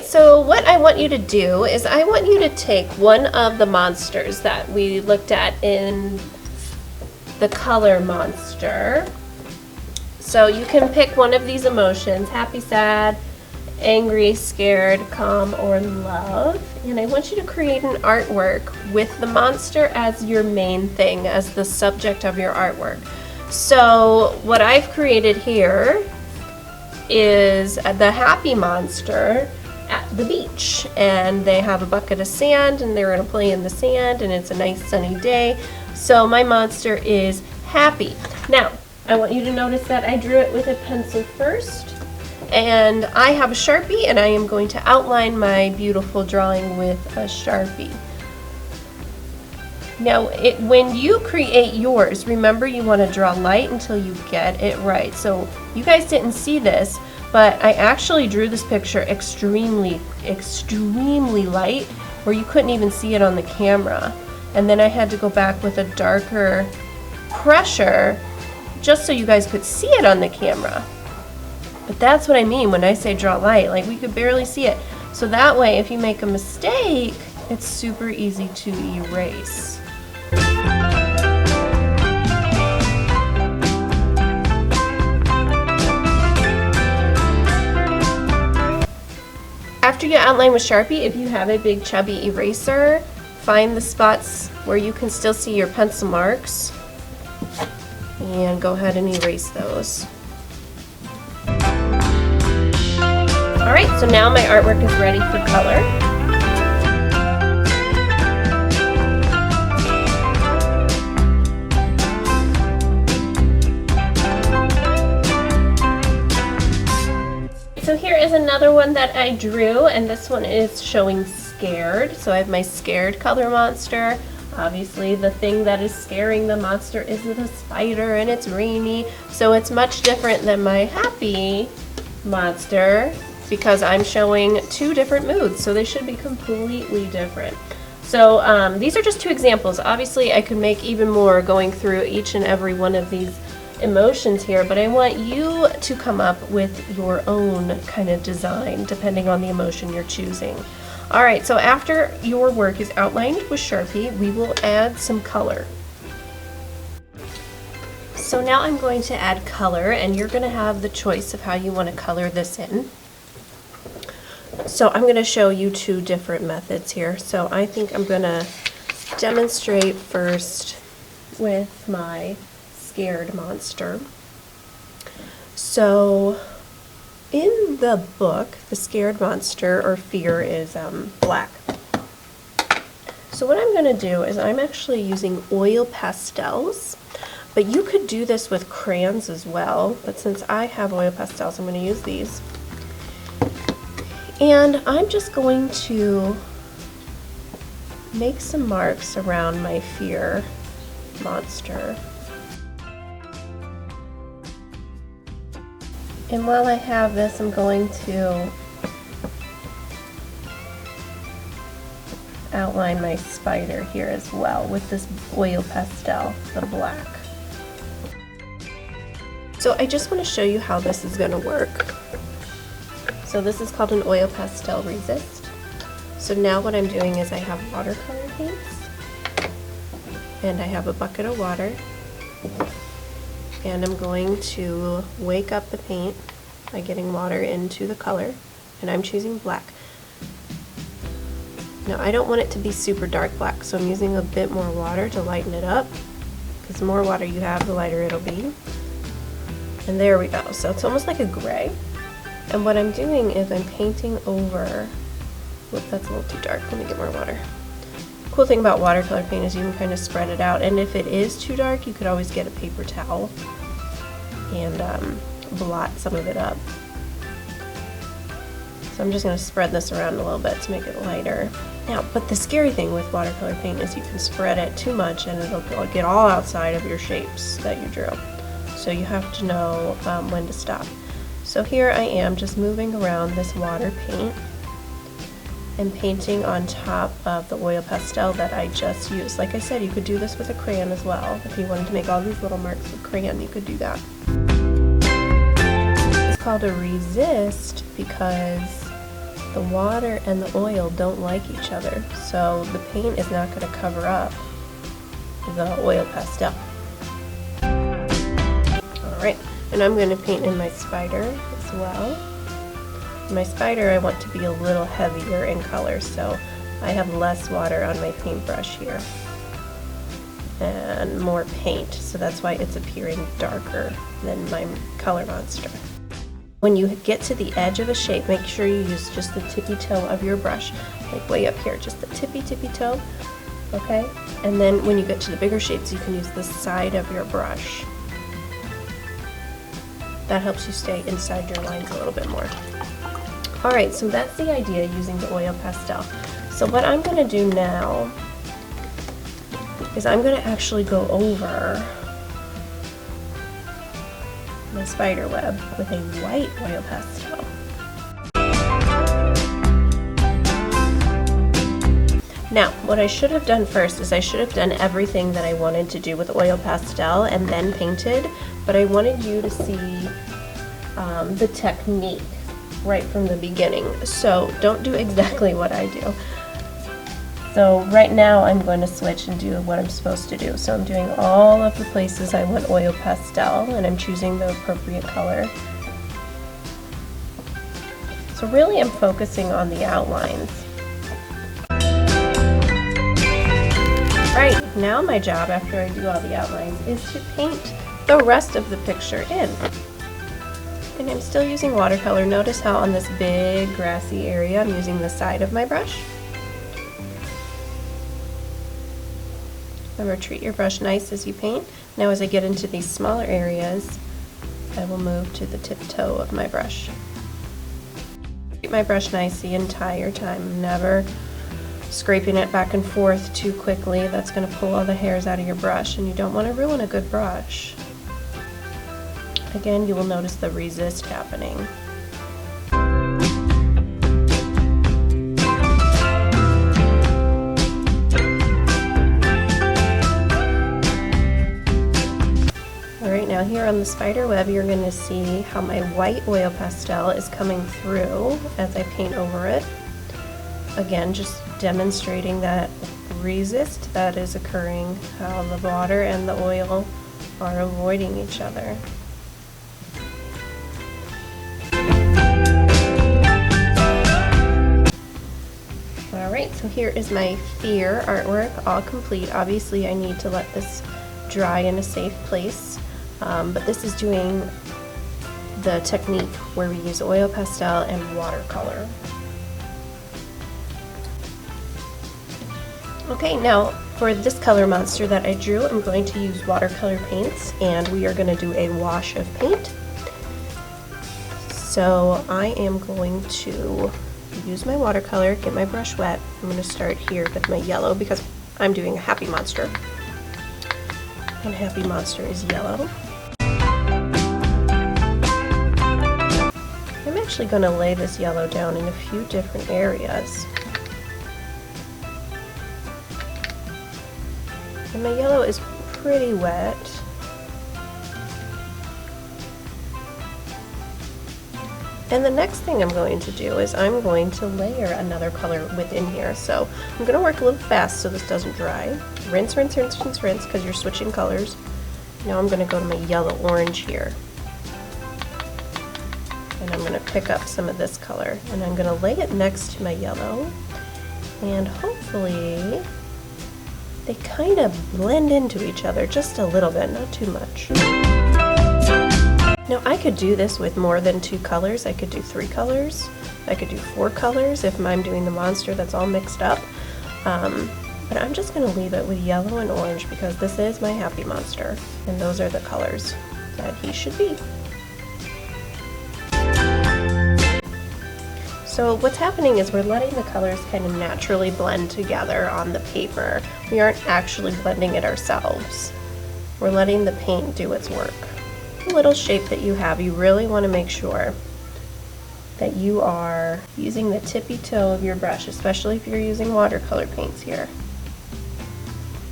so what I want you to do is I want you to take one of the monsters that we looked at in the color monster. So you can pick one of these emotions: happy, sad, angry, scared, calm, or love. And I want you to create an artwork with the monster as your main thing, as the subject of your artwork. So what I've created here is the happy monster at the beach, and they have a bucket of sand and they're going to play in the sand, and it's a nice sunny day. So my monster is happy. Now I want you to notice that I drew it with a pencil first, and I have a Sharpie, and I am going to outline my beautiful drawing with a Sharpie. Now, when you create yours, remember you want to draw light until you get it right. So you guys didn't see this, but I actually drew this picture extremely light, where you couldn't even see it on the camera. And then I had to go back with a darker pressure just so you guys could see it on the camera. But that's what I mean when I say draw light, like we could barely see it. So that way, if you make a mistake, it's super easy to erase. After you outline with Sharpie, if you have a big chubby eraser, find the spots where you can still see your pencil marks and go ahead and erase those. Alright, so now my artwork is ready for color. So here is another one that I drew, and this one is showing scared. So I have my scared color monster. Obviously the thing that is scaring the monster is the spider, and it's rainy. So it's much different than my happy monster because I'm showing two different moods. So they should be completely different. So these are just two examples. Obviously I could make even more going through each and every one of these emotions here, but I want you to come up with your own kind of design depending on the emotion you're choosing. Alright, so after your work is outlined with Sharpie, we will add some color. So now I'm going to add color, and you're going to have the choice of how you want to color this in. So I'm going to show you two different methods here. So I think I'm going to demonstrate first with my scared monster. So in the book, the scared monster or fear is black. So what I'm going to do is I'm actually using oil pastels, but you could do this with crayons as well, but since I have oil pastels, I'm going to use these. And I'm just going to make some marks around my fear monster. And while I have this, I'm going to outline my spider here as well with this oil pastel, the black. So I just want to show you how this is going to work. So this is called an oil pastel resist. So now what I'm doing is I have watercolor paints, and I have a bucket of water. And I'm going to wake up the paint by getting water into the color, and I'm choosing black. Now I don't want it to be super dark black, so I'm using a bit more water to lighten it up, because the more water you have, the lighter it'll be. And there we go. So it's almost like a gray. And what I'm doing is I'm painting over, whoops, that's a little too dark, let me get more water. Cool thing about watercolor paint is you can kind of spread it out, and if it is too dark, you could always get a paper towel and blot some of it up. So I'm just going to spread this around a little bit to make it lighter. Now, but the scary thing with watercolor paint is you can spread it too much and it'll get all outside of your shapes that you drew. So you have to know when to stop. So here I am just moving around this water paint and painting on top of the oil pastel that I just used. Like I said, you could do this with a crayon as well. If you wanted to make all these little marks with crayon, you could do that. It's called a resist because the water and the oil don't like each other, so the paint is not going to cover up the oil pastel. Alright, and I'm going to paint in my spider as well. My spider I want to be a little heavier in color, so I have less water on my paintbrush here and more paint, so that's why it's appearing darker than my color monster. When you get to the edge of a shape, make sure you use just the tippy toe of your brush, like way up here, just the tippy toe, okay? And then when you get to the bigger shapes, you can use the side of your brush. That helps you stay inside your lines a little bit more. Alright, so that's the idea using the oil pastel. So what I'm going to do now is I'm going to actually go over my spider web with a white oil pastel. Now, what I should have done first is I should have done everything that I wanted to do with oil pastel and then painted, but I wanted you to see the technique right from the beginning. So don't do exactly what I do. So right now I'm going to switch and do what I'm supposed to do. So I'm doing all of the places I want oil pastel, and I'm choosing the appropriate color. So really I'm focusing on the outlines. Right, now my job after I do all the outlines is to paint the rest of the picture in. And I'm still using watercolor. Notice how on this big grassy area I'm using the side of my brush. Remember, treat your brush nice as you paint. Now as I get into these smaller areas, I will move to the tip toe of my brush. Treat my brush nice the entire time, never scraping it back and forth too quickly. That's going to pull all the hairs out of your brush, and you don't want to ruin a good brush. Again, you will notice the resist happening. Alright, now here on the spider web you're going to see how my white oil pastel is coming through as I paint over it. Again, just demonstrating that resist that is occurring, how the water and the oil are avoiding each other. Alright, so here is my fear artwork all complete. Obviously I need to let this dry in a safe place, but this is doing the technique where we use oil pastel and watercolor. Okay, now for this color monster that I drew, I'm going to use watercolor paints, and we are going to do a wash of paint. So I am going to use my watercolor, get my brush wet. I'm going to start here with my yellow because I'm doing a happy monster. And happy monster is yellow. I'm actually going to lay this yellow down in a few different areas. And my yellow is pretty wet. And the next thing I'm going to do is I'm going to layer another color within here. So I'm going to work a little fast so this doesn't dry. Rinse, rinse, rinse, rinse, rinse, because you're switching colors. Now I'm going to go to my yellow orange here. And I'm going to pick up some of this color. And I'm going to lay it next to my yellow. And hopefully they kind of blend into each other just a little bit, not too much. Now I could do this with more than 2 colors. I could do 3 colors. I could do 4 colors if I'm doing the monster that's all mixed up. But I'm just going to leave it with yellow and orange because this is my happy monster. And those are the colors that he should be. So what's happening is we're letting the colors kind of naturally blend together on the paper. We aren't actually blending it ourselves. We're letting the paint do its work. The little shape that you have, you really want to make sure that you are using the tippy toe of your brush, especially if you're using watercolor paints here,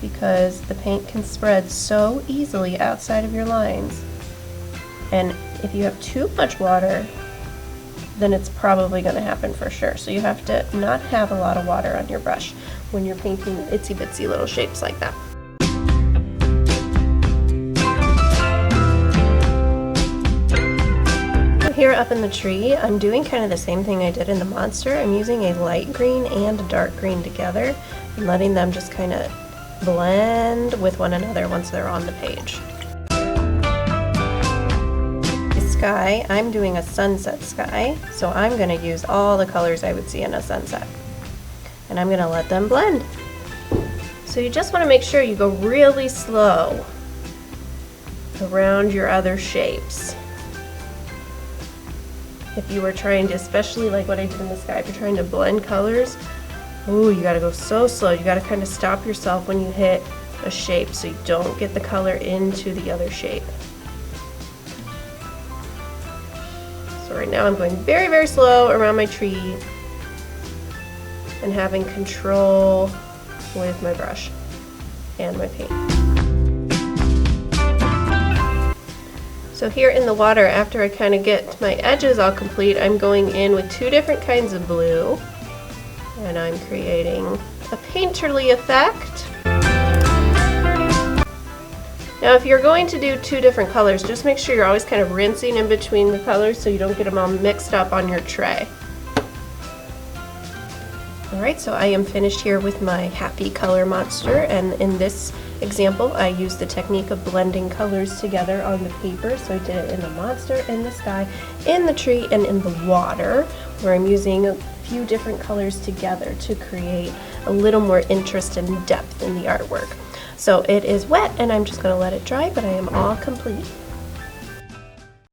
because the paint can spread so easily outside of your lines. And if you have too much water, then it's probably going to happen for sure. So you have to not have a lot of water on your brush when you're painting itsy bitsy little shapes like that. Here up in the tree, I'm doing kind of the same thing I did in the monster. I'm using a light green and a dark green together and letting them just kind of blend with one another once they're on the page. Sky, I'm doing a sunset sky, so I'm going to use all the colors I would see in a sunset. And I'm going to let them blend. So you just want to make sure you go really slow around your other shapes. If you were trying to, especially like what I did in the sky, if you're trying to blend colors, ooh, you gotta go so slow. You gotta kind of stop yourself when you hit a shape so you don't get the color into the other shape. So right now I'm going very, very slow around my tree and having control with my brush and my paint. So here in the water, after I kind of get my edges all complete, I'm going in with two different kinds of blue, and I'm creating a painterly effect. Now if you're going to do two different colors, just make sure you're always kind of rinsing in between the colors so you don't get them all mixed up on your tray. Alright, so I am finished here with my happy color monster, and in this example I used the technique of blending colors together on the paper. So I did it in the monster, in the sky, in the tree, and in the water, where I'm using a few different colors together to create a little more interest and depth in the artwork. So it is wet and I'm just going to let it dry, but I am all complete.